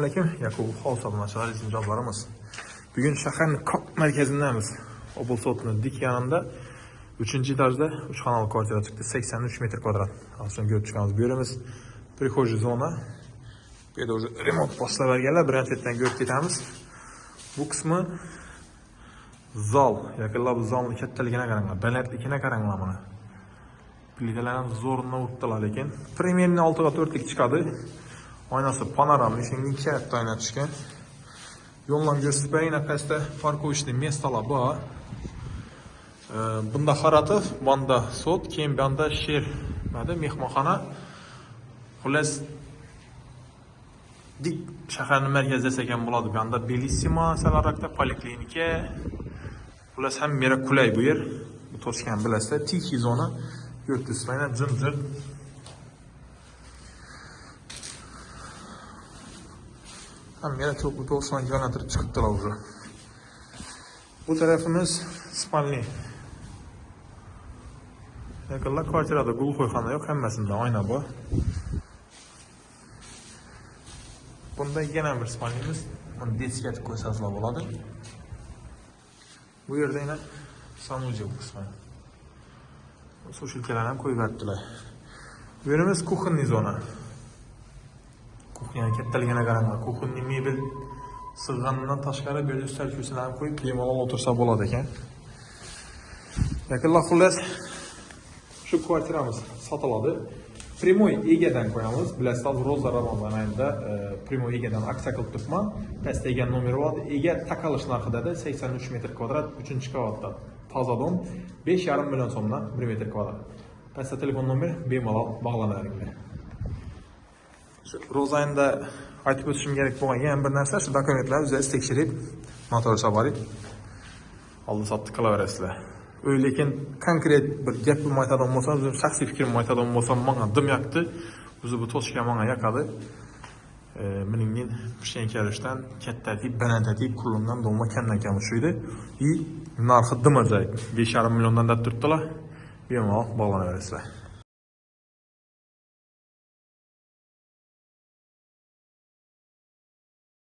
Assalomualaikum. Yakub House obunachilar uchun javoblarimiz. Bugun shaharning kop markazindamiz. Oblsotning dik yanında 3-etajda 3 xonali kvartira chiqdi. 83 metr kvadrat. Aslında ko'rib chiqamiz. Bu yerimiz prixo'jiy zona. Bu yerda уже remont boshlaganlar, birinchidan ko'rib ketamiz. Bu qismi zal. Yaqinlab zalning kattaligini qaranglar, balandligini qaranglar mana. Plitalarni zo'rni urtdilar lekin. Premierni 6/4lik chiqadi. Oynasi panoramli, shunga katta oyna tushgan. Yo'ldan ko'rsatib bering, pastda parkovishli mestalar bor. Bunda Xaratov, bunda sot, keyin bunda Sher, mana mehmonxona. Xullas dik shaharning markazida ekan bo'ladi. Bunda Bellissimo, Salarakda poliklinika. Xullas ham mera qulay bu yer. Bu Toshkent bilasizlar, tixi zona. Yurtismayna jim-jim. Ham yana çok bir olsan yönlendirip çıktılar уже. Bu tarafımız spalni. Yakınlar kvartirada gul koyxana yok, hemmesinde ayna bu. Bunda yine bir spalnimiz. Bunu deskiyat koysazlar boladı. Bu yerde yine sanuca bu kısmı. Su şilkeler hem koyuverdiler. Bu yerimiz kuchenli zona. Yani kattaligini qaranglar. Kuchenli mebel sig'ganidan tashqari bu yerda ustal ko'salarni qo'yib, bemalol o'tirsa bo'ladi ekan. Yaqinlar xullas shu kvartiramiz sotiladi. Primoy egadan qo'yamiz. Bilasizlar, Roza Ramazon oyida Primoy egadan aksiya qilib turibman. Pastda ega nomeri bor. Ega taqalish narxida 83 metr kvadrat 3-qavatda. Toza dom 5,5 million so'mdan 1 metr kvadrat. Pastda telefon nomeri bemalol bog'lanaveringlar. Rozayında aytib o'tishim kerak bo'lgan yana bir narsa, shu dokumentlarni o'zingiz tekshirib, noto'g'ri sabarit oldi-sotdi qilaverasizlar. Lekin konkret bir gap aytadigan bo'lsam, o'zim shaxsiy fikrimni aytadigan bo'lsam, menga dim yoqdi. O'zi bu to'shgan menga yoqadi. Meningin Shenkarishdan katta deb, baland deb qurilgan dolma kamdan-kam ushlaydi. Narxi dim ajoyib. 5,5 milliondan da turibdilar. Bemalol bog'lanaverasizlar.